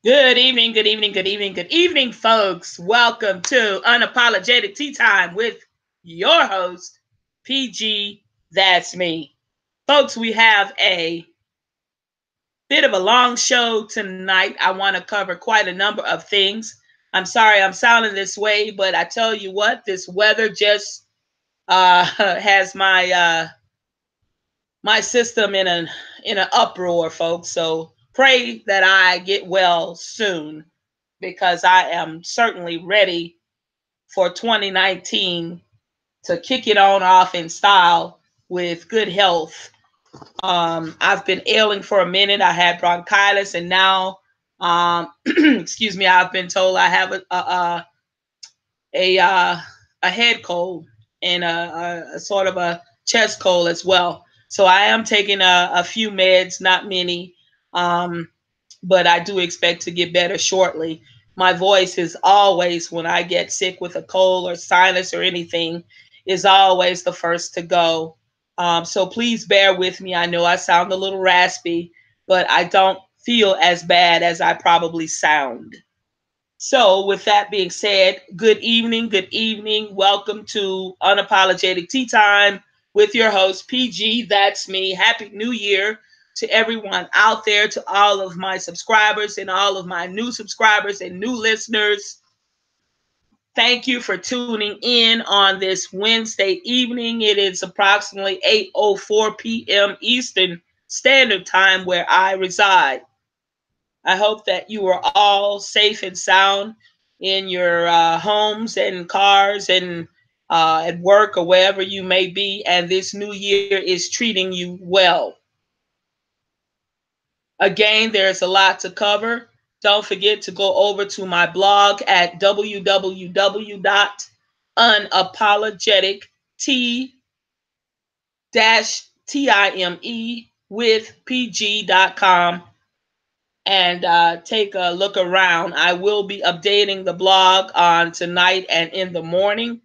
Good evening, good evening, good evening, good evening, folks. Welcome to Unapologetic Tea Time with your host, PG. That's me. Folks, we have a bit of a long show tonight. I want to cover quite a number of things. I'm sorry I'm sounding this way, but I tell you what, this weather just has my system in an uproar, folks. So pray that I get well soon because I am certainly ready for 2019 to kick it on off in style with good health. I've been ailing for a minute. I had bronchitis, and now, excuse me, I've been told I have a, uh, a head cold and a sort of a chest cold as well. So I am taking a few meds, not many, um, but I do expect to get better shortly. My voice is always, when I get sick with a cold or sinus or anything, is always the first to go. So please bear with me. I know I sound a little raspy, but I don't feel as bad as I probably sound. So, with that being said, good evening, good evening. Welcome to Unapologetic Tea Time with your host, PG. That's me. Happy New Year to everyone out there, to all of my subscribers and all of my new subscribers and new listeners. Thank you for tuning in on this Wednesday evening. It is approximately 8:04 p.m. Eastern Standard Time where I reside. I hope that you are all safe and sound in your homes and cars and at work or wherever you may be, and this new year is treating you well. Again, there's a lot to cover. Don't forget to go over to my blog at www.unapologetic-time with pg.com and take a look around. I will be updating the blog on tonight and in the morning.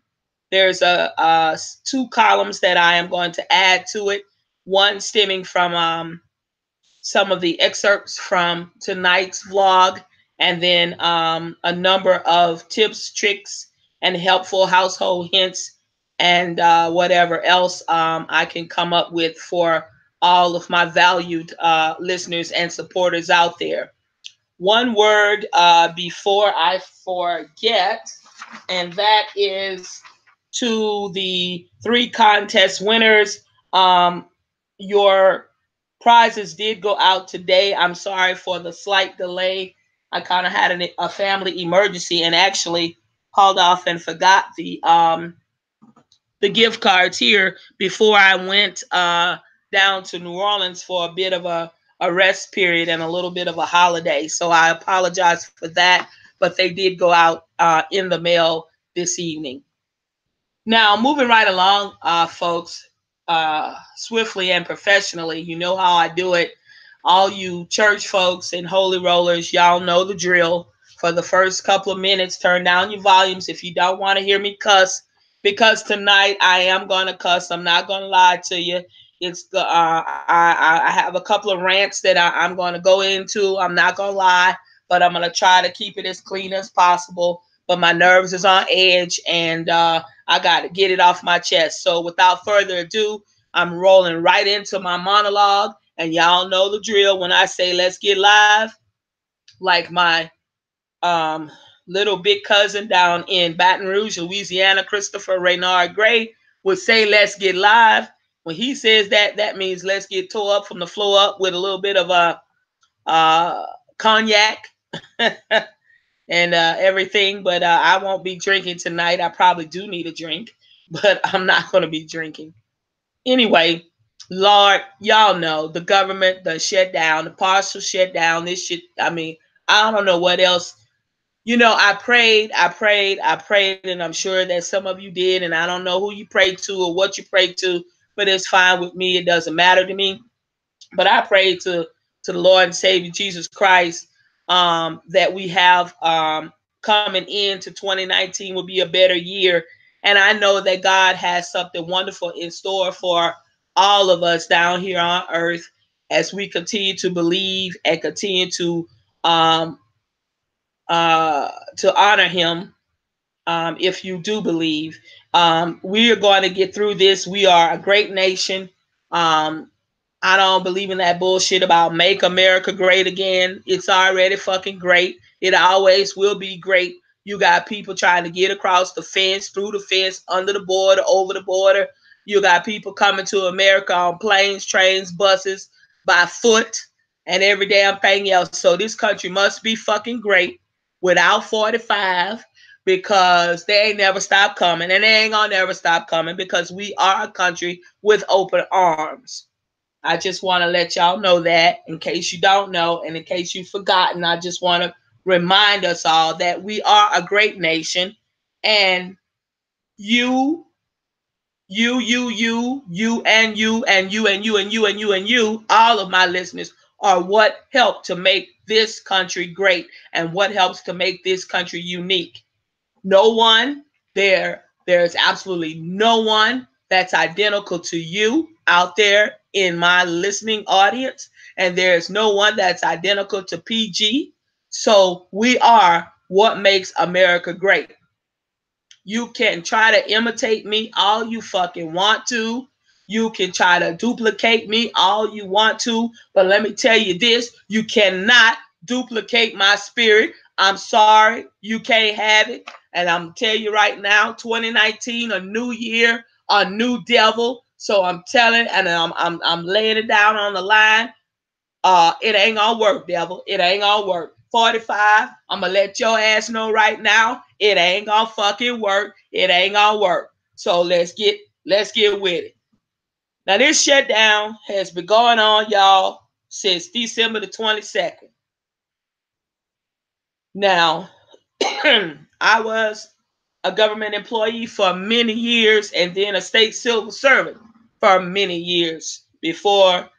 There's two columns that I am going to add to it. One stemming from some of the excerpts from tonight's vlog, and then a number of tips, tricks, and helpful household hints, and whatever else I can come up with for all of my valued listeners and supporters out there. One word before I forget, and that is to the three contest winners. Um, your prizes did go out today. I'm sorry for the slight delay. I kind of had a family emergency and actually called off and forgot the gift cards here before I went down to New Orleans for a bit of a rest period and a little bit of a holiday. So I apologize for that, but they did go out in the mail this evening. Now, moving right along, folks, swiftly and professionally, you know how I do it. All you church folks and holy rollers, y'all know the drill. For the first couple of minutes, turn down your volumes if you don't want to hear me cuss, because tonight I am going to cuss. I'm not going to lie to you. I have a couple of rants that I'm going to go into. I'm not going to lie, but I'm going to try to keep it as clean as possible. But my nerves is on edge, and I got to get it off my chest. So without further ado, I'm rolling right into my monologue. And y'all know the drill when I say let's get live, like my um, little big cousin down in Baton Rouge, Louisiana, Christopher Reynard Gray, would say let's get live. When he says that, that means let's get tore up from the floor up with a little bit of a cognac and everything. But I won't be drinking tonight. I probably do need a drink, but I'm not going to be drinking. Anyway, Lord, y'all know the government, the shutdown, the partial shutdown, this shit. I mean, I don't know what else. I prayed, I prayed, and I'm sure that some of you did. And I don't know who you prayed to or what you prayed to, but it's fine with me. It doesn't matter to me. But I prayed to the Lord and Savior Jesus Christ, that we have coming into 2019 will be a better year. And I know that God has something wonderful in store for all of us down here on earth as we continue to believe and continue to um, to honor him. If you do believe, we are going to get through this. We are a great nation. I don't believe in that bullshit about make America great again. It's already fucking great. It always will be great. You got people trying to get across the fence, through the fence, under the border, over the border. You got people coming to America on planes, trains, buses, by foot, and every damn thing else. So this country must be fucking great without 45, because they ain't never stop coming, and they ain't gonna never stop coming, because we are a country with open arms. I just want to let y'all know that, in case you don't know, and in case you've forgotten. I just want to remind us all that we are a great nation, and you, you, and you, and you, and you, and you, and you, and you, all of my listeners are what help to make this country great, and what helps to make this country unique. No one there's absolutely no one that's identical to you out there in my listening audience, and there's no one that's identical to PG. So we are what makes America great. You can try to imitate me all you fucking want to. You can try to duplicate me all you want to. But let me tell you this, you cannot duplicate my spirit. I'm sorry, you can't have it. And I'm telling you right now, 2019, a new year, a new devil. So I'm telling, and I'm laying it down on the line. It ain't gonna work, devil. It ain't gonna work. 45, I'm gonna let your ass know right now. It ain't gonna fucking work. It ain't gonna work. So let's get with it. Now this shutdown has been going on, y'all, since December the 22nd. Now, I was a government employee for many years, and then a state civil servant for many years before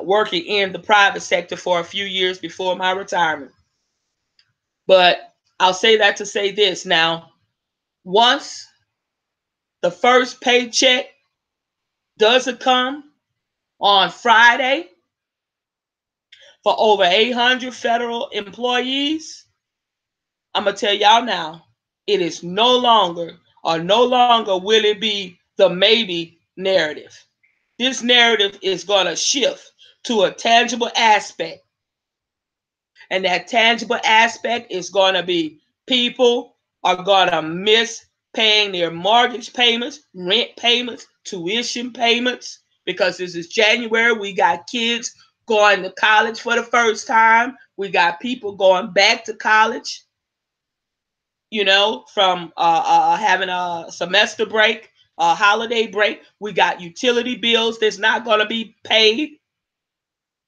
working in the private sector for a few years before my retirement. But I'll say that to say this now. Once the first paycheck doesn't come on Friday for over 800 federal employees, I'm going to tell y'all now, it is no longer will it be the maybe narrative. This narrative is going to shift to a tangible aspect. And that tangible aspect is going to be people are going to miss paying their mortgage payments, rent payments, tuition payments, because this is January. We got kids going to college for the first time. We got people going back to college, from having a semester break, a holiday break. We got utility bills that's not going to be paid.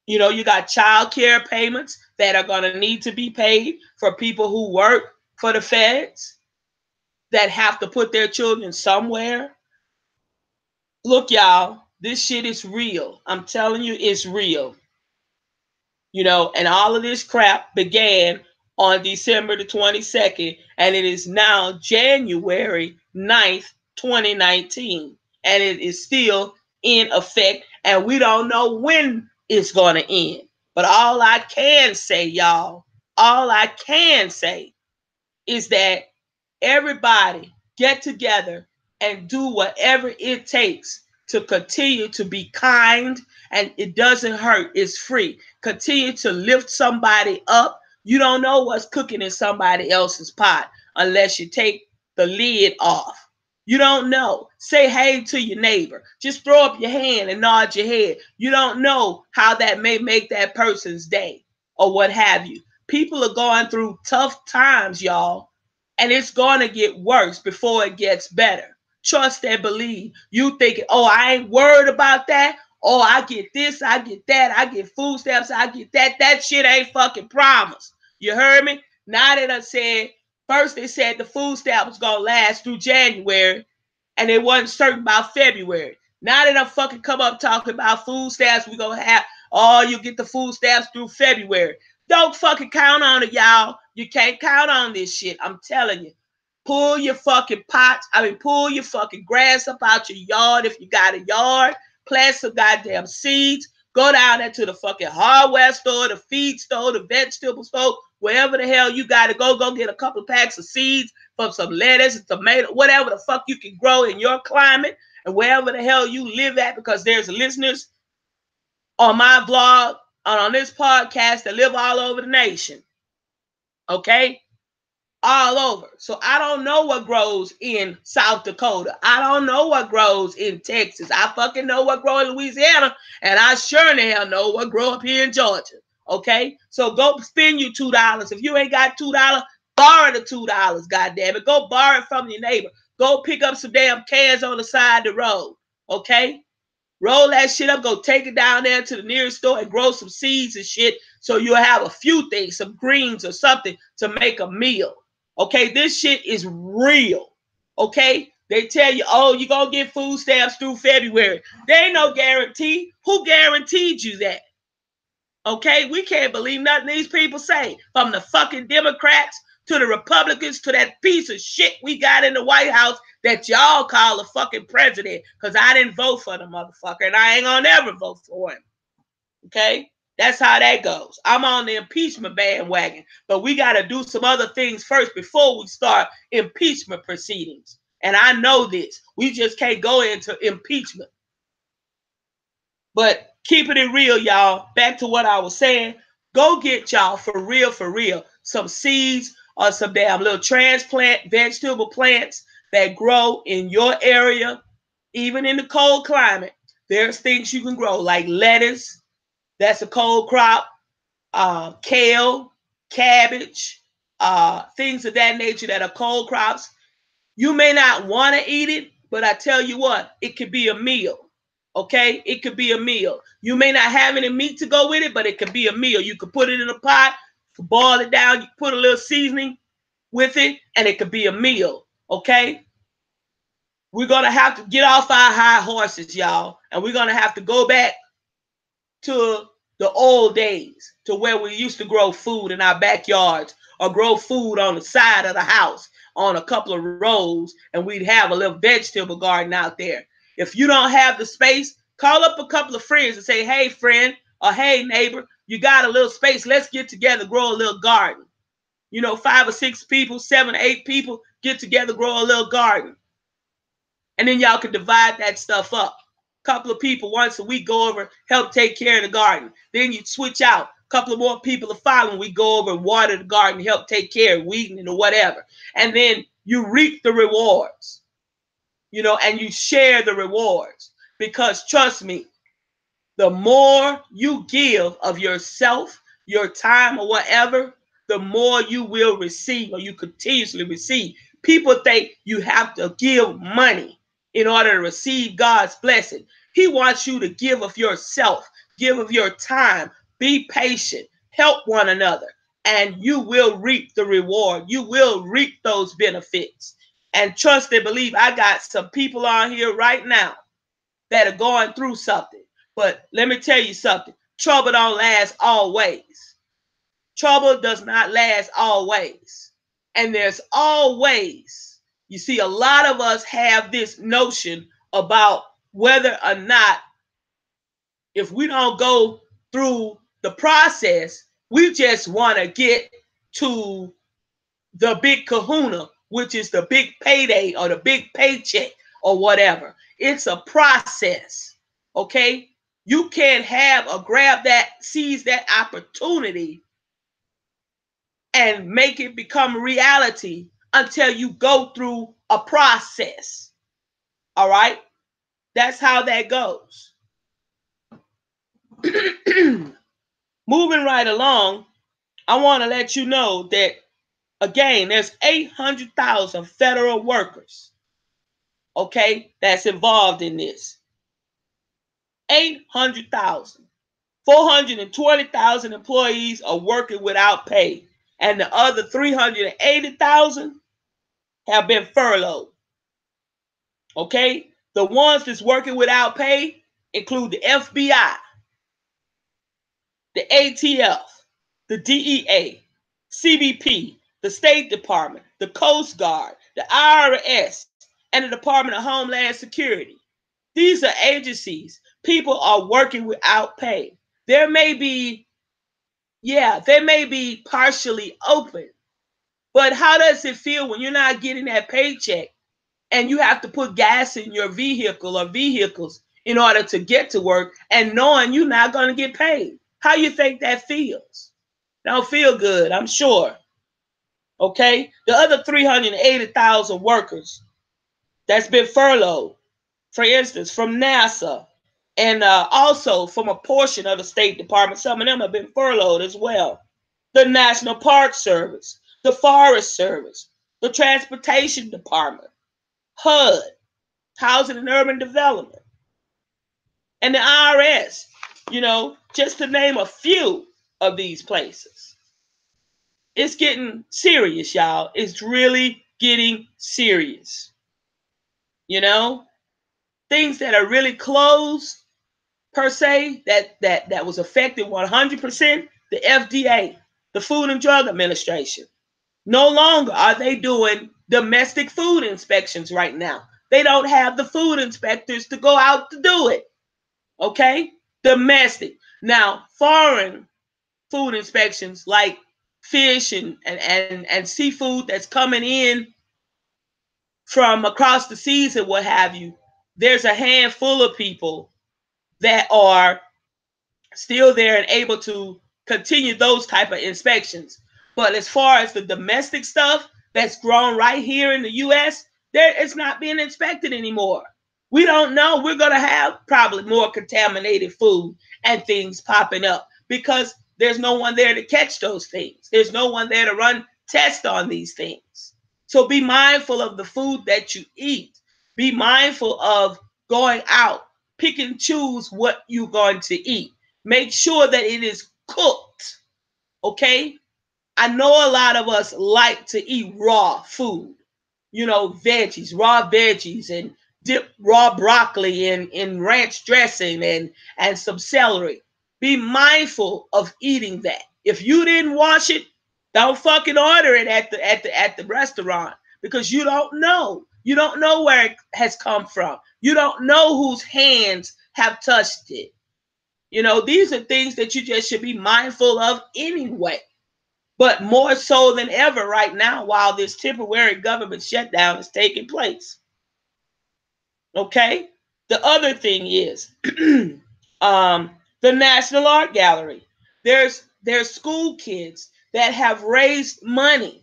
You got child care payments that are going to need to be paid for people who work for the feds that have to put their children somewhere. Look, y'all, this shit is real. I'm telling you, it's real. And all of this crap began on December the 22nd, and it is now January 9th, 2019, and it is still in effect, and we don't know when it's going to end. But all I can say, y'all, all I can say is that everybody get together and do whatever it takes to continue to be kind, and it doesn't hurt. It's free. Continue to lift somebody up. You don't know what's cooking in somebody else's pot unless you take the lid off. You don't know. Say hey to your neighbor. Just throw up your hand and nod your head. You don't know how that may make that person's day or what have you. People are going through tough times, y'all, and it's going to get worse before it gets better. Trust and believe. You think, oh, I ain't worried about that. Oh, I get this, I get that, I get food stamps, I get that. That shit ain't fucking promised. You heard me? Now that I said, first they said the food stamp was going to last through January, and it wasn't certain about February. Now that I fucking come up talking about food stamps, we going to have, you get the food stamps through February. Don't fucking count on it, y'all. You can't count on this shit. I'm telling you. Pull your fucking pull your fucking grass up out your yard if you got a yard. Plant some goddamn seeds. Go down there to the fucking hardware store, the feed store, the vegetable store, wherever the hell you got to go. Go get a couple of packs of seeds from some lettuce and tomato, whatever the fuck you can grow in your climate and wherever the hell you live at, because there's listeners on my vlog and on this podcast that live all over the nation. Okay? All over. So I don't know what grows in South Dakota. I don't know what grows in Texas. I fucking know what grows in Louisiana, and I sure in the hell know what grow up here in Georgia. Okay? So go spend you $2. If you ain't got $2, borrow the $2, goddamn it. Go borrow it from your neighbor. Go pick up some damn cans on the side of the road. Okay? Roll that shit up, go take it down there to the nearest store and grow some seeds and shit so you'll have a few things, some greens or something to make a meal. Okay, this shit is real. Okay, they tell you, oh, you're going to get food stamps through February. There ain't no guarantee. Who guaranteed you that? Okay, we can't believe nothing these people say. From the fucking Democrats to the Republicans to that piece of shit we got in the White House that y'all call a fucking president, because I didn't vote for the motherfucker and I ain't gonna ever vote for him. Okay? That's how that goes. I'm on the impeachment bandwagon, but we got to do some other things first before we start impeachment proceedings. And I know this. We just can't go into impeachment. But keeping it real, y'all, back to what I was saying, go get y'all for real, some seeds or some damn little transplant vegetable plants that grow in your area, even in the cold climate. There's things you can grow like lettuce, that's a cold crop, kale, cabbage, things of that nature that are cold crops. You may not want to eat it, but I tell you what, it could be a meal. Okay, it could be a meal. You may not have any meat to go with it, but it could be a meal. You could put it in a pot, boil it down, you put a little seasoning with it, and it could be a meal. Okay, we're gonna have to get off our high horses, y'all, and we're gonna have to go back to the old days, to where we used to grow food in our backyards or grow food on the side of the house on a couple of rows, and we'd have a little vegetable garden out there. If you don't have the space, call up a couple of friends and say, hey, friend, or hey, neighbor, you got a little space. Let's get together, grow a little garden. You know, 5 or 6 people, 7 or 8 people get together, grow a little garden. And then y'all can divide that stuff up. A couple of people once a week go over, help take care of the garden. Then you switch out. A couple of more people the following week go over and water the garden, help take care of weeding it or whatever. And then you reap the rewards. You know, and you share the rewards, because trust me, the more you give of yourself, your time or whatever, the more you will receive, or you continuously receive. People think you have to give money in order to receive God's blessing. He wants you to give of yourself, give of your time, be patient, help one another, and you will reap the reward. You will reap those benefits. And trust and believe, I got some people on here right now that are going through something. But let me tell you something. Trouble don't last always. Trouble does not last always. And there's always, you see, a lot of us have this notion about whether or not, if we don't go through the process, we just want to get to the big kahuna, which is the big payday or the big paycheck or whatever. It's a process, okay? You can't have or grab that, seize that opportunity and make it become reality until you go through a process, all right? That's how that goes. Moving right along, I want to let you know that, again, there's 800,000 federal workers, okay, that's involved in this. 800,000. 420,000 employees are working without pay, and the other 380,000 have been furloughed. Okay? The ones that's working without pay include the FBI, the ATF, the DEA, CBP, the State Department, the Coast Guard, the IRS, and the Department of Homeland Security. These are agencies people are working without pay. There may be, yeah, they may be partially open, but how does it feel when you're not getting that paycheck and you have to put gas in your vehicle or vehicles in order to get to work and knowing you're not going to get paid? How you think that feels? Don't feel good, I'm sure. Okay? The other 380,000 workers that's been furloughed, for instance, from NASA, and also from a portion of the State Department. Some of them have been furloughed as well. The National Park Service, the Forest Service, the Transportation Department, HUD, Housing and Urban Development, and the IRS, just to name a few of these places. It's getting serious, y'all. It's really getting serious. Things that are really closed per se, that was affected 100%, the FDA, the Food and Drug Administration. No longer are they doing domestic food inspections right now. They don't have the food inspectors to go out to do it. Okay? Domestic. Now, foreign food inspections like fish and seafood that's coming in from across the seas and what have you, there's a handful of people that are still there and able to continue those type of inspections. But as far as the domestic stuff that's grown right here in the U.S., it's not being inspected anymore. We don't know. We're going to have probably more contaminated food and things popping up because there's no one there to catch those things. There's no one there to run tests on these things. So be mindful of the food that you eat. Be mindful of going out. Pick and choose what you're going to eat. Make sure that it is cooked. Okay? I know a lot of us like to eat raw food. Veggies, raw veggies, and dip raw broccoli in ranch dressing and some celery. Be mindful of eating that. If you didn't wash it, don't fucking order it at the restaurant because you don't know. You don't know where it has come from. You don't know whose hands have touched it. These are things that you just should be mindful of anyway. But more so than ever right now while this temporary government shutdown is taking place. Okay? The other thing is the National Art Gallery. There's school kids that have raised money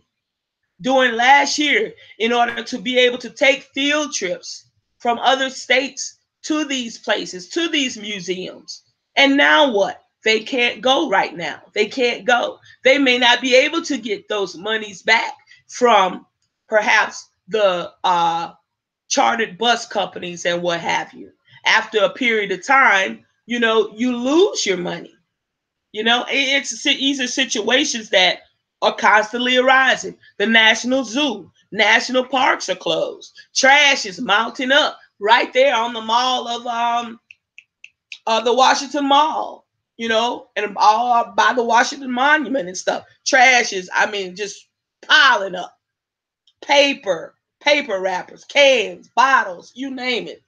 during last year in order to be able to take field trips from other states to these places, to these museums. And now what? They can't go right now. They can't go. They may not be able to get those monies back from perhaps the chartered bus companies and what have you. After a period of time, you lose your money. These are situations that are constantly arising. The National Zoo, national parks are closed. Trash is mounting up right there on the mall of the Washington Mall, and all by the Washington Monument and stuff. Trash is, just piling up. Paper wrappers, cans, bottles, you name it.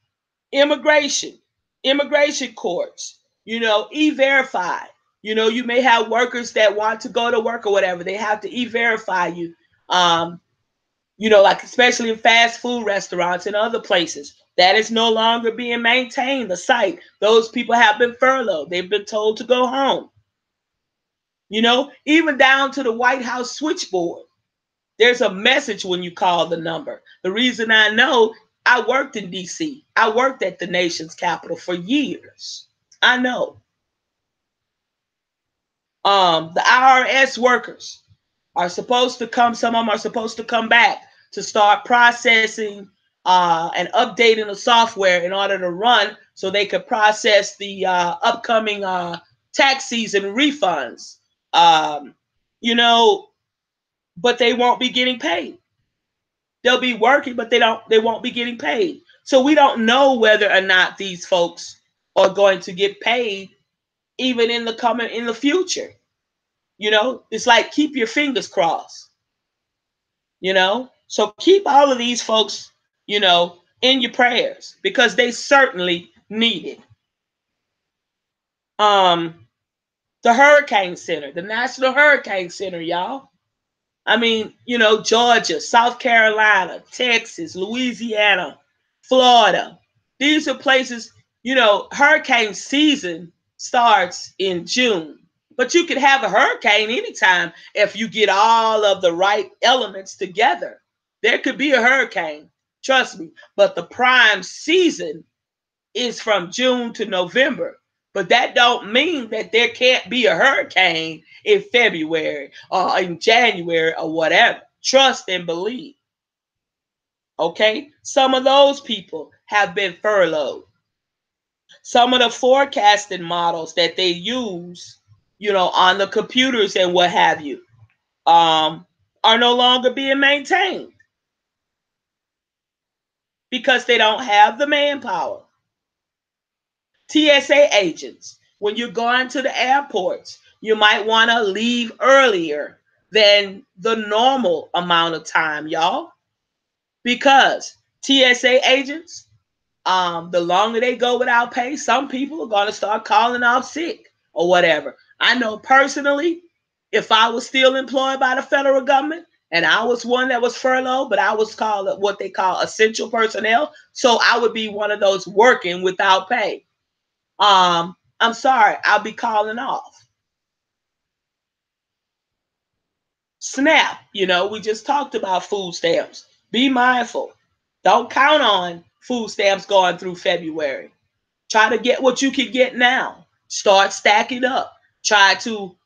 Immigration courts, e-verify. You may have workers that want to go to work or whatever. They have to e-verify you. Like especially in fast food restaurants and other places. That is no longer being maintained, the site. Those people have been furloughed. They've been told to go home. Even down to the White House switchboard. There's a message when you call the number. The reason I know, I worked in D.C. I worked at the nation's capital for years. I know. The IRS workers are supposed to come, some of them are supposed to come back to start processing and updating the software in order to run so they could process the upcoming tax season refunds. But they won't be getting paid. They'll be working, but they won't be getting paid. So we don't know whether or not these folks are going to get paid even in the future. It's like keep your fingers crossed. So keep all of these folks, in your prayers because they certainly need it. The Hurricane Center, the National Hurricane Center, y'all. I mean, you know, Georgia, South Carolina, Texas, Louisiana, Florida. These are places, you know, hurricane season starts in June. But you could have a hurricane anytime if you get all of the right elements together. There could be a hurricane, trust me. But the prime season is from June to November. But that don't mean that there can't be a hurricane in February or in January or whatever. Trust and believe. Okay? Some of those people have been furloughed. Some of the forecasting models that they use, you know, on the computers and what have you, are no longer being maintained because they don't have the manpower. TSA agents, when you're going to the airports, you might want to leave earlier than the normal amount of time, y'all. Because TSA agents, the longer they go without pay, some people are going to start calling off sick or whatever. I know personally, if I was still employed by the federal government and I was one that was furloughed, but I was called what they call essential personnel, so I would be one of those working without pay. I'm sorry, I'll be calling off. SNAP, you know, we just talked about food stamps. Be mindful. Don't count on food stamps going through February. Try to get what you can get now. Start stacking up. Try to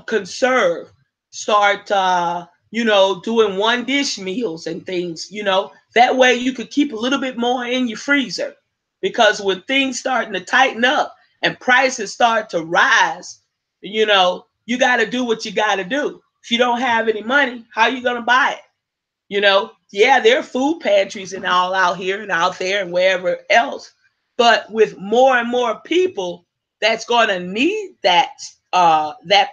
conserve. Start, you know, doing one dish meals and things, you know. That way you could keep a little bit more in your freezer. Because when things starting to tighten up and prices start to rise, you know, you got to do what you got to do. If you don't have any money, how are you going to buy it? You know, yeah, there are food pantries and all out here and out there and wherever else. But with more and more people that's going to need that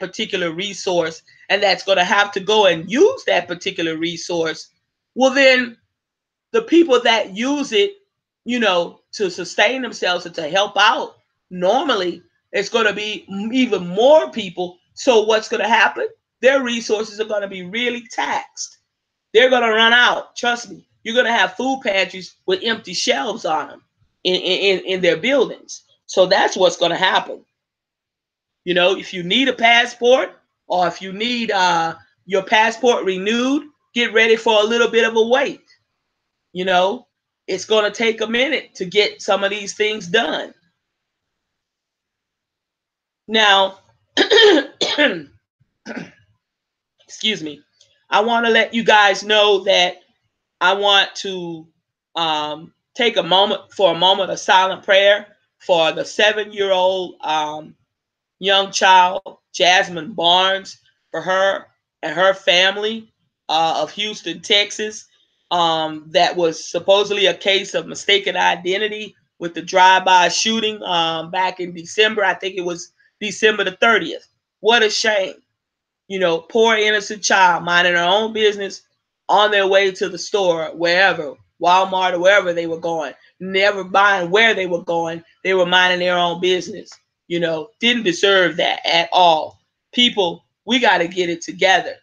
particular resource and that's going to have to go and use that particular resource, well, then the people that use it, you know, to sustain themselves and to help out, normally it's going to be even more people. So what's going to happen? Their resources are going to be really taxed. They're going to run out. Trust me. You're going to have food pantries with empty shelves on them in their buildings. So that's what's going to happen. You know, if you need a passport or if you need your passport renewed, get ready for a little bit of a wait. You know, it's going to take a minute to get some of these things done. Now, excuse me, I want to let you guys know that I want to take a moment of silent prayer for the 7-year-old young child, Jasmine Barnes, for her and her family of Houston, Texas. That was supposedly a case of mistaken identity with the drive-by shooting back in December. I think it was December the 30th. What a shame. You know, poor innocent child minding her own business on their way to the store, wherever, Walmart or wherever they were going, never mind where they were going. They were minding their own business. You know, didn't deserve that at all. People, we got to get it together.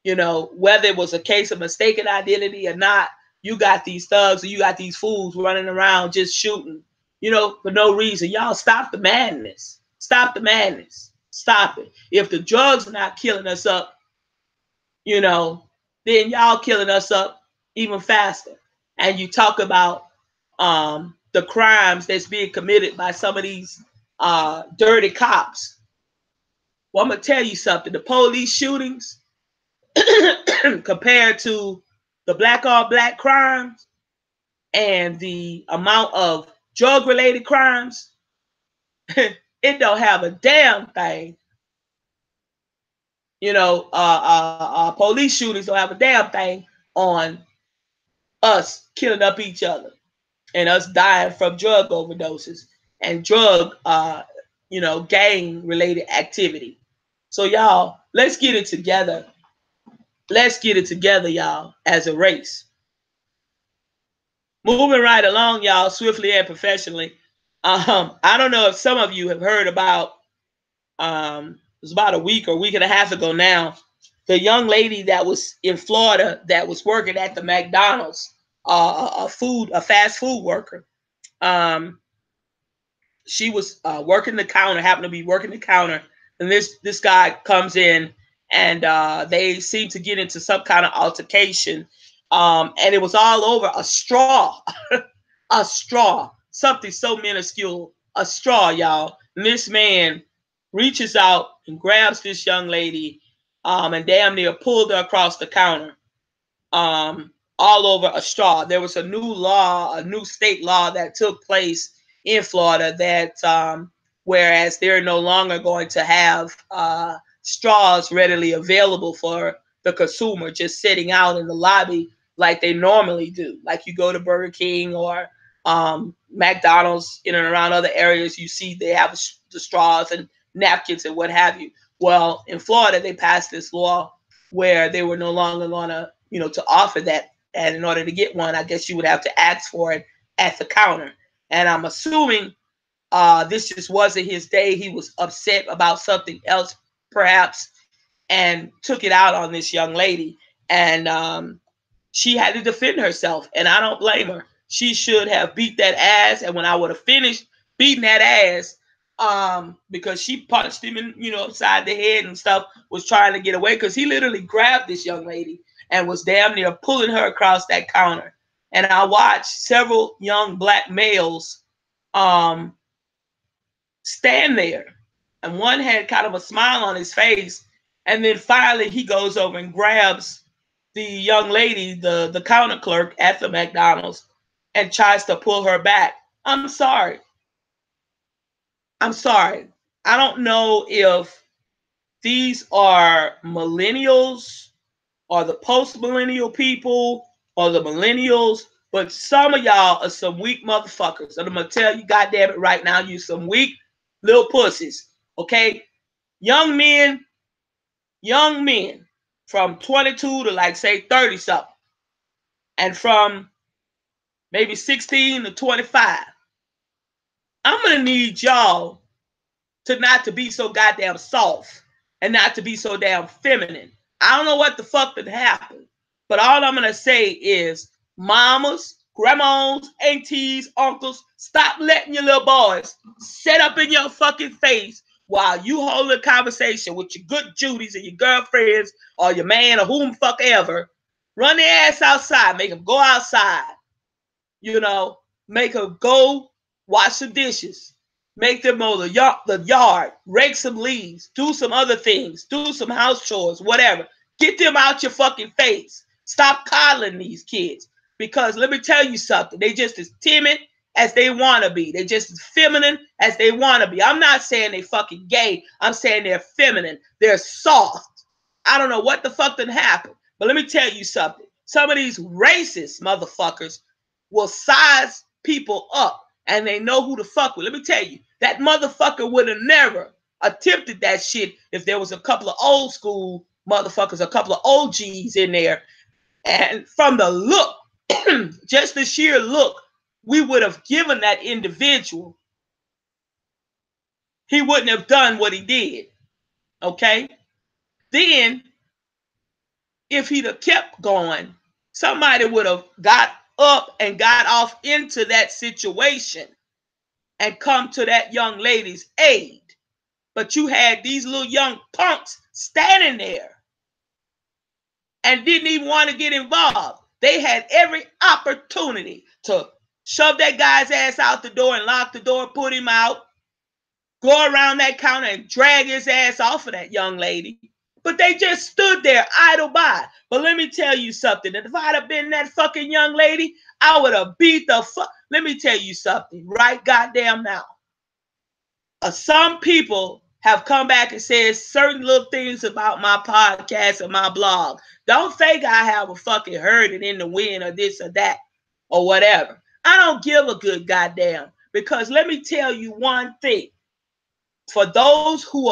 You know, whether it was a case of mistaken identity or not, you got these thugs or you got these fools running around just shooting, you know, for no reason. Y'all stop the madness. Stop the madness. Stop it. If the drugs are not killing us up, you know, then y'all killing us up even faster. And you talk about the crimes that's being committed by some of these dirty cops. Well, I'm going to tell you something. The police shootings compared to the black on black crimes and the amount of drug related crimes, it don't have a damn thing. You know, police shootings don't have a damn thing on us killing up each other and us dying from drug overdoses and drug, you know, gang related activity. So y'all, let's get it together. Let's get it together, y'all, as a race. Moving right along, y'all, swiftly and professionally. I don't know if some of you have heard about, it was about a week and a half ago now, the young lady that was in Florida that was working at the McDonald's, a fast food worker. Um, she was working the counter, happened to be working the counter, and this guy comes in, and they seem to get into some kind of altercation, and it was all over a straw, a straw, something so minuscule, a straw, y'all. And this man reaches out and grabs this young lady, and damn near pulled her across the counter, all over a straw. There was a new law, a new state law that took place in Florida that, whereas they're no longer going to have straws readily available for the consumer, just sitting out in the lobby like they normally do. Like you go to Burger King or McDonald's in and around other areas, you see they have the straws and napkins and what have you. Well, in Florida, they passed this law where they were no longer going to, to offer that. And in order to get one, I guess you would have to ask for it at the counter. And I'm assuming this just wasn't his day. He was upset about something else, perhaps, and took it out on this young lady. And she had to defend herself, and I don't blame her. She should have beat that ass, and when I would have finished beating that ass, because she punched him in, upside the head and stuff, was trying to get away, because he literally grabbed this young lady and was damn near pulling her across that counter. And I watched several young black males stand there, and one had kind of a smile on his face, and then finally he goes over and grabs the young lady, the counter clerk at the McDonald's, and tries to pull her back. I'm sorry. I'm sorry. I don't know if these are millennials or the post-millennial people or the millennials, but some of y'all are some weak motherfuckers. And I'm going to tell you, goddamn it, right now, you some weak little pussies, okay? Young men from 22 to like, say, 30-something, and from maybe 16 to 25, I'm going to need y'all to not to be so goddamn soft and not to be so damn feminine. I don't know what the fuck did happen, but all I'm gonna say is, mamas, grandmas, aunties, uncles, stop letting your little boys sit up in your fucking face while you hold a conversation with your good Judys and your girlfriends or your man or whom fuck ever. Run their ass outside, make them go outside, make them go wash the dishes, make them mow the yard, rake some leaves, do some other things, do some house chores, whatever. Get them out your fucking face. Stop coddling these kids. Because let me tell you something, they just as timid as they want to be. They just as feminine as they want to be. I'm not saying they fucking gay. I'm saying they're feminine. They're soft. I don't know what the fuck done happened. But let me tell you something. Some of these racist motherfuckers will size people up, and they know who to fuck with. Let me tell you, that motherfucker would have never attempted that shit if there was a couple of old school motherfuckers, a couple of OGs in there. And from the look, just the sheer look we would have given that individual, he wouldn't have done what he did. Okay? Then, if he'd have kept going, somebody would have got up and got off into that situation and come to that young lady's aid. But you had these little young punks standing there and didn't even want to get involved. They had every opportunity to shove that guy's ass out the door and lock the door, put him out, go around that counter and drag his ass off of that young lady. But they just stood there idle by. But let me tell you something. If I'd have been that fucking young lady, I would have beat the fuck. Let me tell you something right goddamn now. Some people have come back and said certain little things about my podcast and my blog. Don't think I haven't fucking heard it in the wind or this or that or whatever. I don't give a good goddamn, because let me tell you one thing. For those who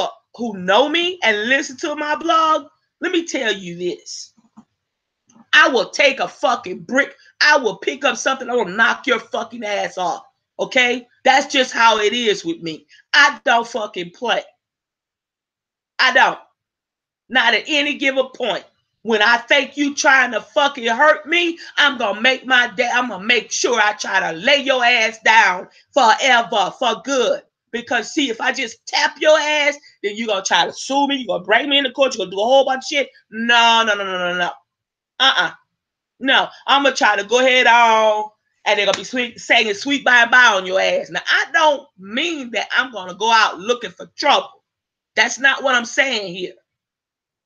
know me and listen to my blog, let me tell you this. I will take a fucking brick. I will pick up something. I will knock your fucking ass off. Okay? That's just how it is with me. I don't fucking play. I don't. Not at any given point. When I think you trying to fucking hurt me, I'm gonna make my day. I'm gonna make sure I try to lay your ass down forever, for good. Because see, if I just tap your ass, then you're gonna try to sue me. You're gonna bring me into court. You're gonna do a whole bunch of shit. No, no, no, no, no, no. No, I'm gonna try to go ahead on, and they're gonna be saying sweet bye-bye on your ass. Now, I don't mean that I'm gonna go out looking for trouble. That's not what I'm saying here.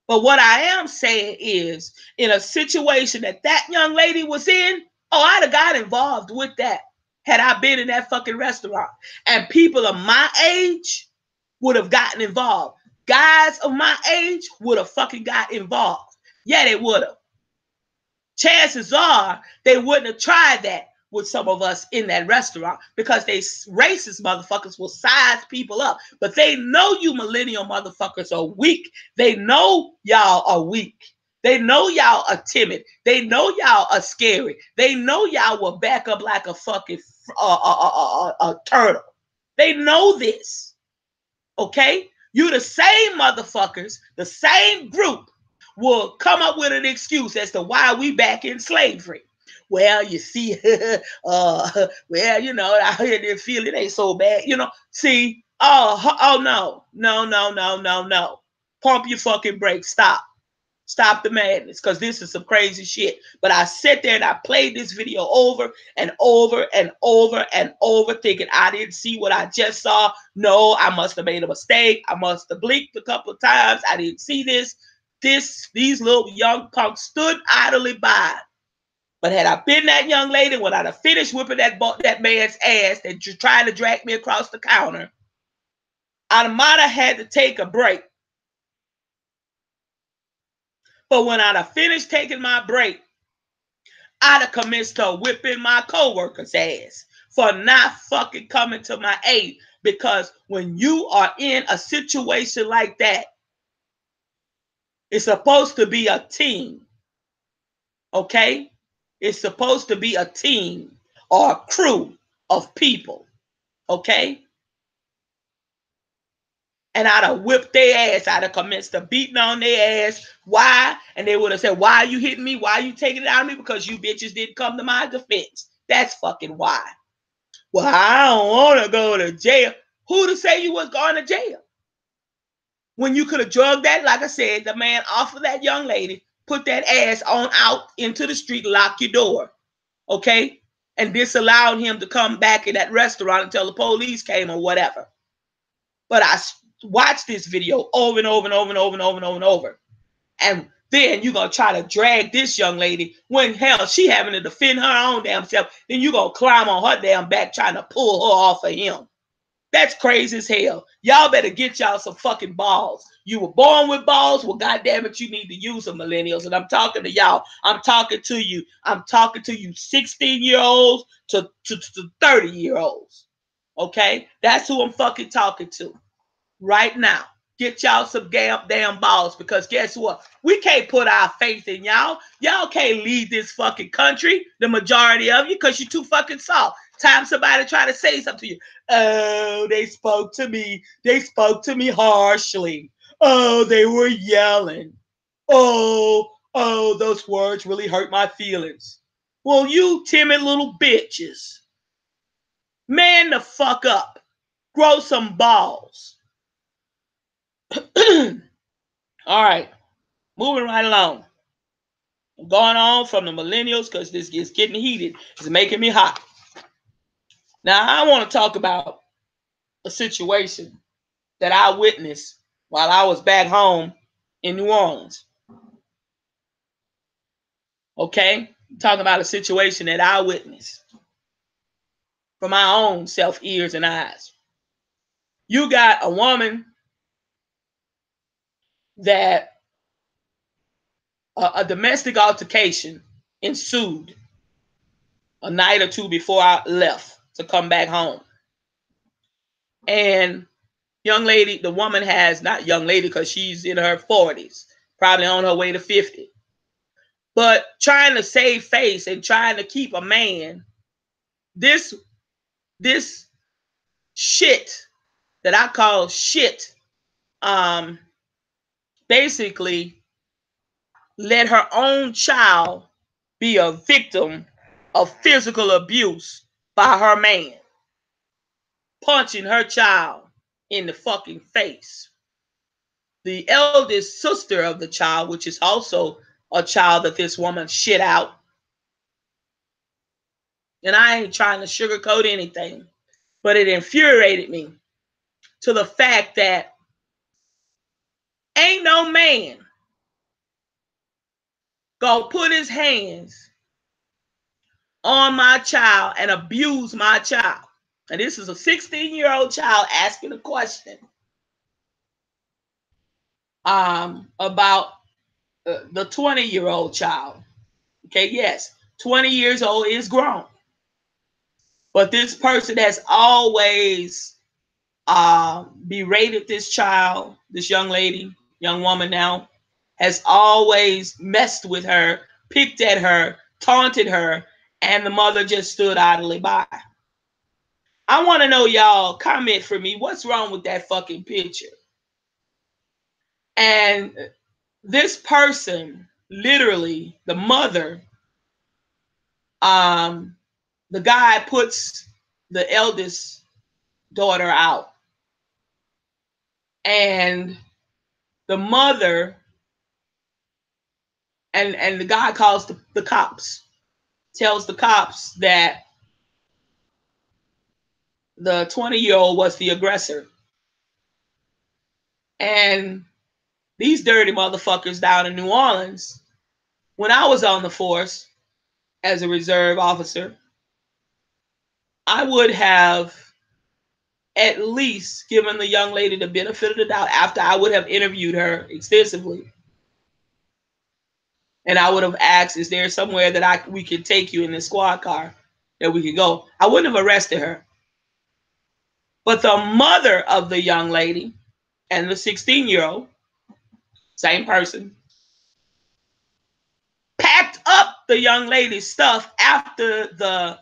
But what I am saying is, in a situation that that young lady was in, oh, I'd have got involved with that had I been in that fucking restaurant. And people of my age would have gotten involved. Guys of my age would have fucking got involved. Yeah, they would have. Chances are they wouldn't have tried that with some of us in that restaurant, because they racist motherfuckers will size people up. But they know you millennial motherfuckers are weak. They know y'all are weak. They know y'all are timid. They know y'all are scary. They know y'all will back up like a fucking turtle. They know this. Okay? You the same motherfuckers, the same group will come up with an excuse as to why we back in slavery. Well, you see, well, you know, I didn't feel it ain't so bad. You know, see, oh no, no, no, no, no, no. Pump your fucking brakes. Stop the madness, because this is some crazy shit. But I sat there and I played this video over and over and over and over, thinking I didn't see what I just saw. No, I must have made a mistake. I must have blinked a couple of times. I didn't see this. These little young punks stood idly by. But had I been that young lady, when I'd have finished whipping that man's ass that tried to drag me across the counter, I might have had to take a break. But when I'd have finished taking my break, I'd have commenced to whipping my co-worker's ass for not fucking coming to my aid. Because when you are in a situation like that, it's supposed to be a team. Okay? It's supposed to be a team or a crew of people. Okay? And I'd have whipped their ass. I'd have commenced to beating on their ass. Why? And they would have said, why are you hitting me? Why are you taking it out of me? Because you bitches didn't come to my defense. That's fucking why. Well, I don't want to go to jail. Who to say you was going to jail? When you could have drugged that, like I said, the man off of that young lady, put that ass on out into the street, lock your door. Okay? And disallowed him to come back in that restaurant until the police came or whatever. But I watched this video over and over and over and over and over and over and over. And then you're going to try to drag this young lady when, hell, she having to defend her own damn self. Then you're going to climb on her damn back trying to pull her off of him. That's crazy as hell. Y'all better get y'all some fucking balls. You were born with balls. Well, goddamn it, you need to use them, millennials. And I'm talking to y'all. I'm talking to you. I'm talking to you 16-year-olds to 30-year-olds. Okay? That's who I'm fucking talking to right now. Get y'all some damn balls, because guess what? We can't put our faith in y'all. Y'all can't lead this fucking country, the majority of you, because you're too fucking soft. Time somebody try to say something to you. Oh, they spoke to me. They spoke to me harshly. Oh, they were yelling. Oh, those words really hurt my feelings. Well, you timid little bitches. Man the fuck up. Grow some balls. All right, moving right along. I'm going on from the millennials because this is getting heated. It's making me hot. Now, I want to talk about a situation that I witnessed while I was back home in New Orleans. Okay? I'm talking about a situation that I witnessed from my own self, ears, and eyes. You got a woman that a domestic altercation ensued a night or two before I left to come back home. And young lady, the woman has, not young lady because she's in her 40s, probably on her way to 50. But trying to save face and trying to keep a man, this this shit that I call shit, basically let her own child be a victim of physical abuse by her man, punching her child in the fucking face. The eldest sister of the child, which is also a child that this woman shit out, and I ain't trying to sugarcoat anything, but it infuriated me to the fact that ain't no man gonna put his hands on my child and abuse my child. And this is a 16-year-old child asking a question about the 20-year-old child. Okay, yes, 20 years old is grown. But this person has always berated this child, this young lady, young woman now, has always messed with her, picked at her, taunted her, and the mother just stood idly by. I want to know, y'all, comment for me, what's wrong with that fucking picture? And this person, literally, the mother, the guy puts the eldest daughter out. And the mother, and the guy calls the cops, tells the cops that the 20-year-old was the aggressor. And these dirty motherfuckers down in New Orleans, when I was on the force as a reserve officer, I would have at least given the young lady the benefit of the doubt after I would have interviewed her extensively. And I would have asked, is there somewhere that we could take you in this squad car that we could go? I wouldn't have arrested her. But the mother of the young lady and the 16-year-old, same person, packed up the young lady's stuff after the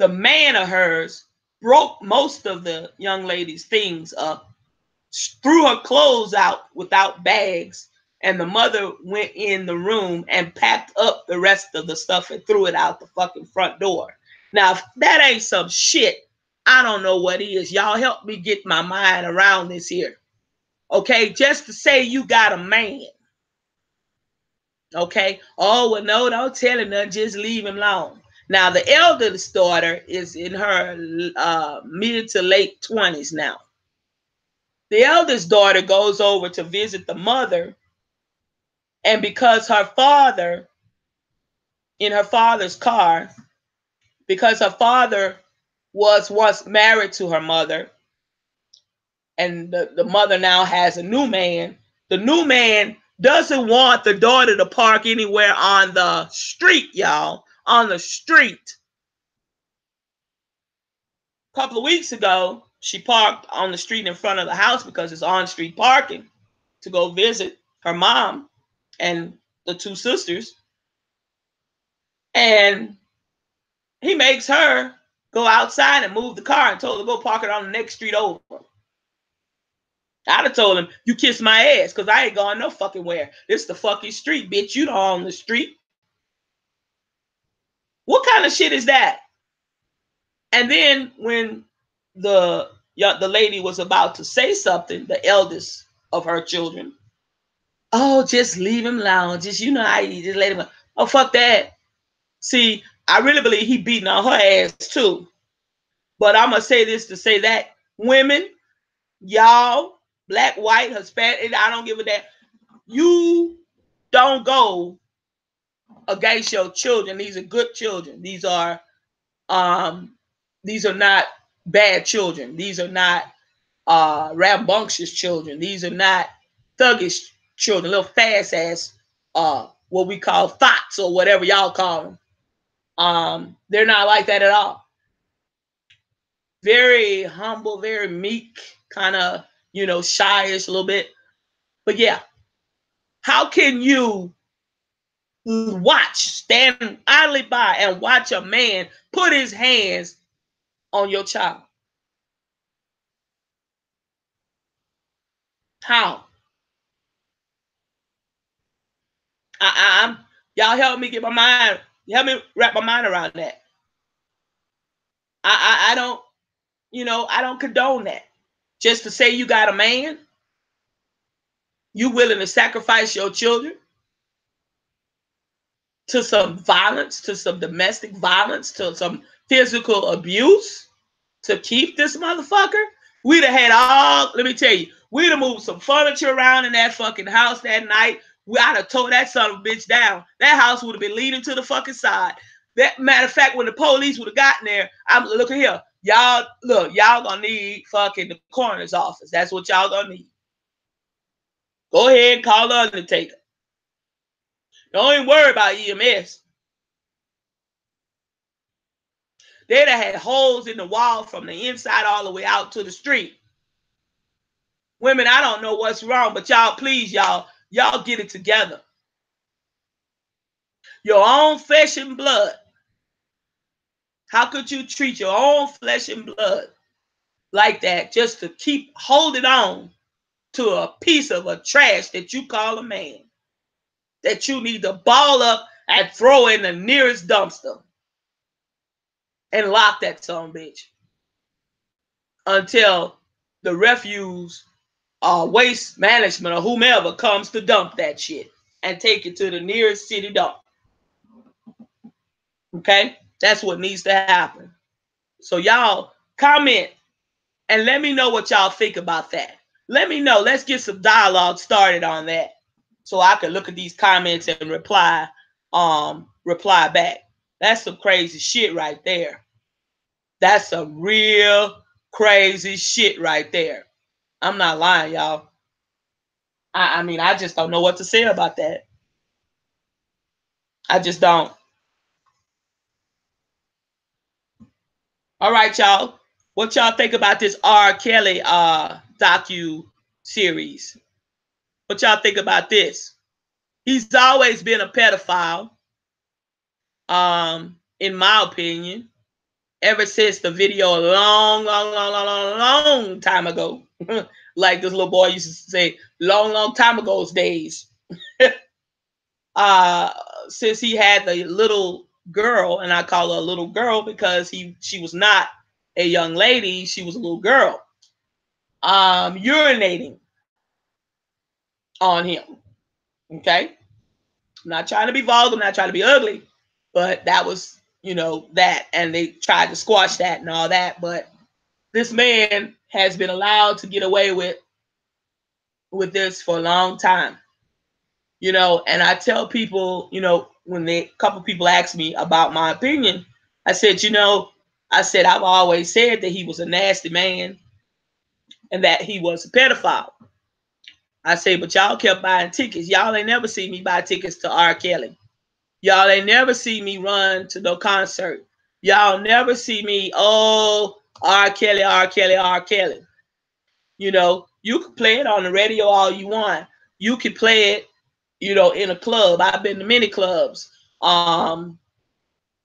man of hers broke most of the young lady's things up, threw her clothes out without bags, and the mother went in the room and packed up the rest of the stuff and threw it out the fucking front door. Now, if that ain't some shit, I don't know what is. Y'all help me get my mind around this here. Okay, just to say you got a man. Okay, oh, well, no, don't tell him nothing, just leave him alone. Now, the eldest daughter is in her mid to late 20s now. The eldest daughter goes over to visit the mother, and because her father, in her father's car, because her father was once married to her mother, and the mother now has a new man, the new man doesn't want the daughter to park anywhere on the street, y'all, on the street. A couple of weeks ago, she parked on the street in front of the house because it's on-street parking to go visit her mom and the two sisters. And he makes her go outside and move the car and told her to go park it on the next street over. I'd have told him, you kiss my ass, because I ain't going no fucking where. This the fucking street, bitch. You don't own the street. What kind of shit is that? And then when the lady was about to say something, the eldest of her children, oh, just leave him alone. Just, you know how you just let him go. Oh, fuck that. See, I really believe he beating on her ass too. But I'm going to say this to say that. Women, y'all, black, white, Hispanic, I don't give a damn. You don't go against your children. These are good children. These are not bad children. These are not rambunctious children. These are not thuggish children, little fast ass, what we call thoughts or whatever y'all call them. They're not like that at all. Very humble, very meek, kind of, shyish a little bit. But yeah, how can you stand idly by and watch a man put his hands on your child? How? I'm y'all help me get my mind, help me wrap my mind around that. I don't, I don't condone that. Just to say you got a man, you willing to sacrifice your children to some violence, to some domestic violence, to some physical abuse to keep this motherfucker? We'd have had all, let me tell you, we'd have moved some furniture around in that fucking house that night. I'd have tore that son of a bitch down. That house would have been leaning to the fucking side. That matter of fact, when the police would have gotten there, I'm looking here. Y'all, look, y'all gonna need fucking the coroner's office. That's what y'all gonna need. Go ahead and call the undertaker. Don't even worry about EMS. They'd have had holes in the wall from the inside all the way out to the street. Women, I don't know what's wrong, but y'all, please, y'all get it together. Your own flesh and blood. How could you treat your own flesh and blood like that just to keep holding on to a piece of a trash that you call a man, that you need to ball up and throw in the nearest dumpster and lock that son bitch until the refuse waste management or whomever comes to dump that shit and take it to the nearest city dump. Okay? That's what needs to happen. So y'all comment and let me know what y'all think about that. Let me know. Let's get some dialogue started on that so I can look at these comments and reply back. That's some crazy shit right there. That's some real crazy shit right there. I'm not lying, y'all. I mean, I just don't know what to say about that. I just don't. All right, y'all. What y'all think about this R. Kelly docu series? What y'all think about this? He's always been a pedophile, in my opinion, ever since the video a long time ago. Like this little boy used to say, long time ago's days. Since he had the little girl, and I call her a little girl because she was not a young lady, she was a little girl, urinating on him. Okay, I'm not trying to be vulgar, I'm not trying to be ugly, but that was, that, and they tried to squash that and all that. But this man has been allowed to get away with this for a long time. And I tell people, when a couple people ask me about my opinion, I said, I've always said that he was a nasty man and that he was a pedophile. I say, but y'all kept buying tickets. Y'all ain't never see me buy tickets to R. Kelly. Y'all ain't never see me run to no concert. Y'all never see me, R. Kelly, R. Kelly, R. Kelly. You can play it on the radio all you want. You can play it, in a club. I've been to many clubs.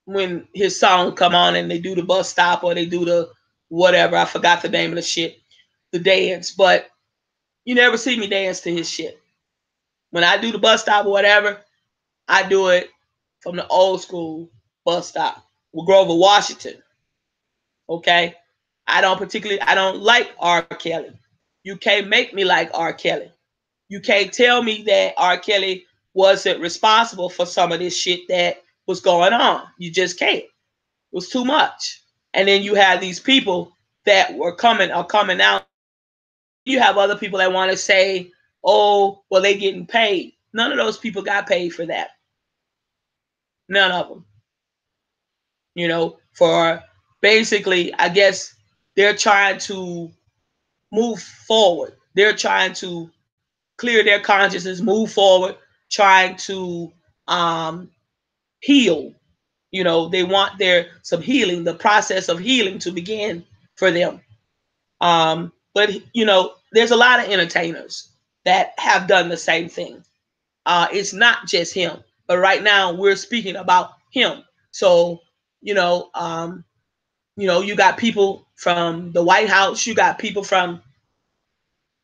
When his song come on and they do the bus stop or they do the whatever, I forgot the name of the shit, the dance, but you never see me dance to his shit. When I do the bus stop or whatever, I do it from the old school bus stop with Grover Washington. Okay? I don't like R. Kelly. You can't make me like R. Kelly. You can't tell me that R. Kelly wasn't responsible for some of this shit that was going on. You just can't. It was too much. And then you have these people that are coming out. You have other people that want to say, oh, well, they getting paid. None of those people got paid for that. None of them. For basically, I guess they're trying to move forward. They're trying to clear their consciousness, move forward, trying to heal. They want some healing, the process of healing to begin for them. But there's a lot of entertainers that have done the same thing. It's not just him, but right now we're speaking about him. So, You know, you got people from the White House, you got people from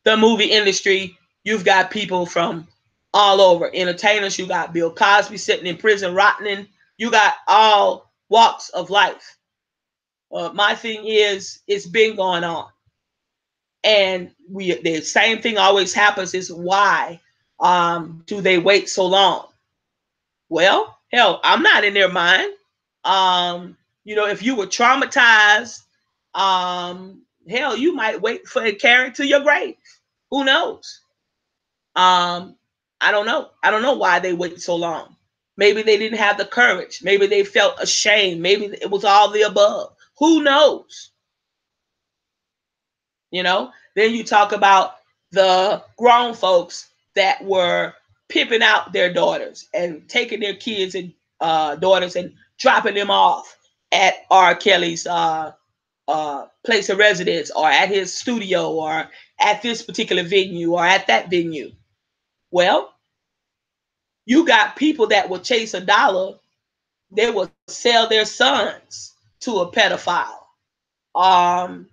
the movie industry, you've got people from all over, entertainers. You got Bill Cosby sitting in prison rotting. You got all walks of life. My thing is, it's been going on, and the same thing always happens. Is why do they wait so long? Well, hell, I'm not in their mind. You know, if you were traumatized, hell, you might wait for it carried to your grave. Who knows? Um, I don't know. I don't know why they waited so long. Maybe they didn't have the courage. Maybe they felt ashamed. Maybe it was all the above. Who knows? You know, then you talk about the grown folks that were pimping out their daughters and taking their kids and daughters and dropping them off at R. Kelly's place of residence, or at his studio, or at this particular venue, or at that venue. Well, you got people that will chase a dollar. They will sell their sons to a pedophile, um,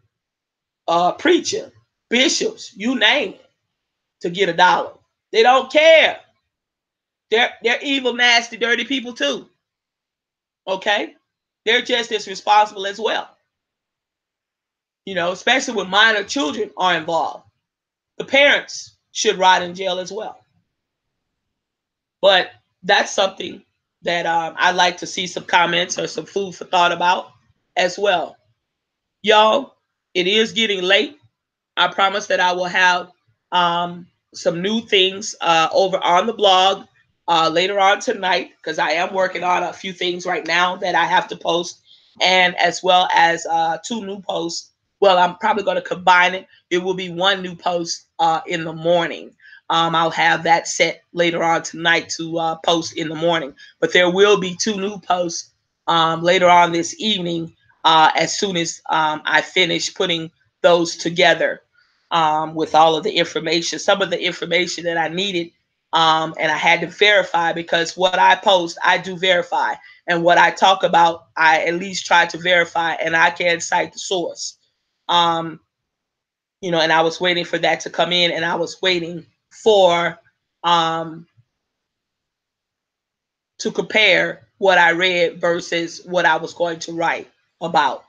a preacher, bishops, you name it, to get a dollar. They don't care. They're evil, nasty, dirty people too. Okay, they're just as responsible as well. You know, especially when minor children are involved, the parents should rot in jail as well. But that's something that I'd like to see some comments or some food for thought about as well. Y'all, it is getting late. I promise that I will have some new things over on the blog later on tonight, because I am working on a few things right now that I have to post, and as well as two new posts. Well, I'm probably going to combine it. It will be one new post in the morning. I'll have that set later on tonight to post in the morning. But there will be two new posts later on this evening as soon as I finish putting those together with all of the information, some of the information that I needed. And I had to verify, because what I post, I do verify. And what I talk about, I at least try to verify, and I can cite the source. You know, and I was waiting for that to come in, and I was waiting for to compare what I read versus what I was going to write about.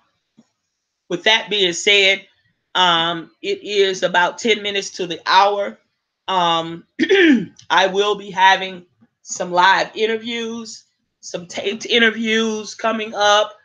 With that being said, it is about 10 minutes to the hour. I will be having some live interviews, some taped interviews coming up.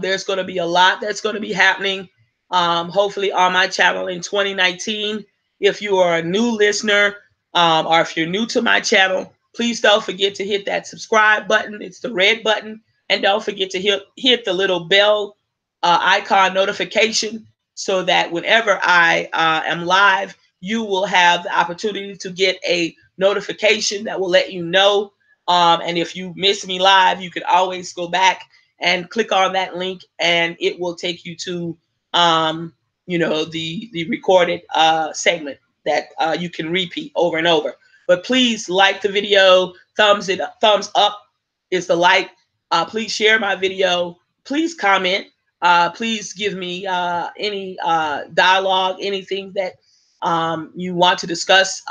There's going to be a lot that's going to be happening, hopefully, on my channel in 2019. If you are a new listener, or if you're new to my channel, please don't forget to hit that subscribe button. It's the red button. And don't forget to hit the little bell icon notification, so that whenever I am live, you will have the opportunity to get a notification that will let you know. And if you miss me live, you can always go back and click on that link, and it will take you to you know, the recorded segment that you can repeat over and over. But please like the video. Thumbs up is the like. Please share my video. Please comment. Please give me any dialogue, anything that you want to discuss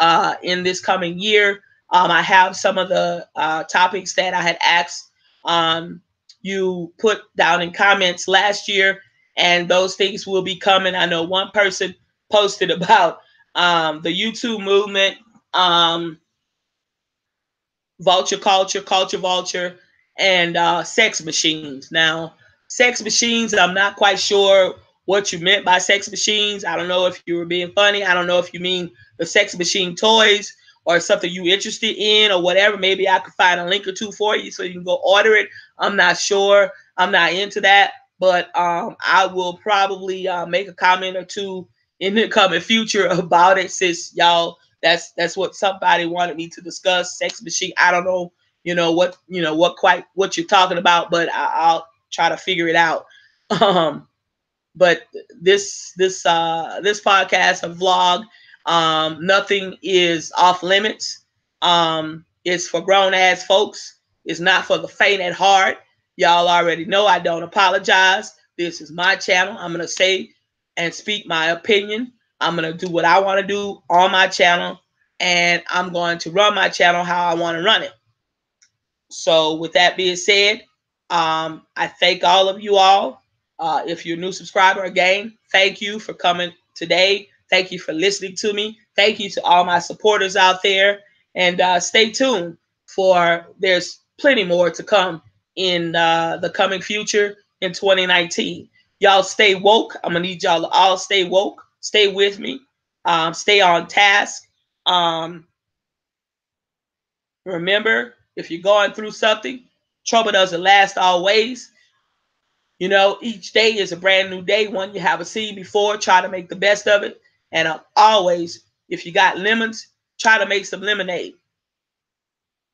in this coming year. I have some of the topics that I had asked you put down in comments last year, and those things will be coming. I know one person posted about the YouTube movement, vulture culture vulture, and sex machines. Now, sex machines, I'm not quite sure what you meant by sex machines. I don't know if you were being funny. I don't know if you mean the sex machine toys or something you interested in or whatever. Maybe I could find a link or two for you so you can go order it. I'm not sure. I'm not into that. But I will probably make a comment or two in the coming future about it, since y'all, that's what somebody wanted me to discuss. Sex machine. I don't know, what you're talking about, but I'll try to figure it out. But this podcast, a vlog, nothing is off limits. It's for grown ass folks. It's not for the faint at heart. Y'all already know I don't apologize. This is my channel. I'm going to say and speak my opinion. I'm going to do what I want to do on my channel, and I'm going to run my channel how I want to run it. So with that being said, I thank all of you all. If you're a new subscriber, again, thank you for coming today. Thank you for listening to me. Thank you to all my supporters out there. And stay tuned, for there's plenty more to come in the coming future in 2019. Y'all stay woke. I'm going to need y'all to all stay woke. Stay with me. Stay on task. Remember, if you're going through something, trouble doesn't last always. You know, each day is a brand new day, one you haven't seen before. Try to make the best of it. And always, if you got lemons, try to make some lemonade.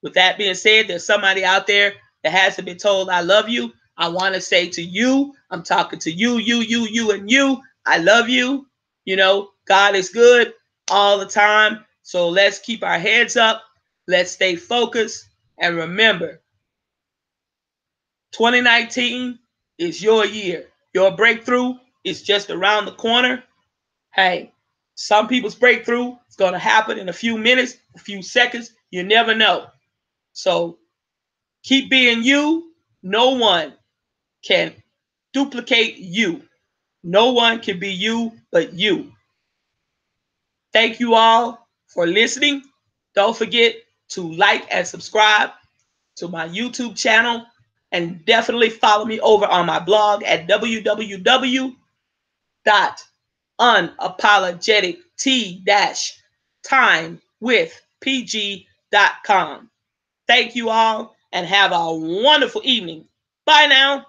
With that being said, there's somebody out there that hasn't been told I love you. I want to say to you, I'm talking to you, and you. I love you. You know, God is good all the time. So let's keep our heads up. Let's stay focused. And remember, 2019 is your year. Your breakthrough is just around the corner. Hey, some people's breakthrough is going to happen in a few minutes, a few seconds. You never know. So keep being you. No one can duplicate you. No one can be you but you. Thank you all for listening. Don't forget to like and subscribe to my YouTube channel, and definitely follow me over on my blog at www.unapologetic-time-with-pg.com. Thank you all and have a wonderful evening. Bye now.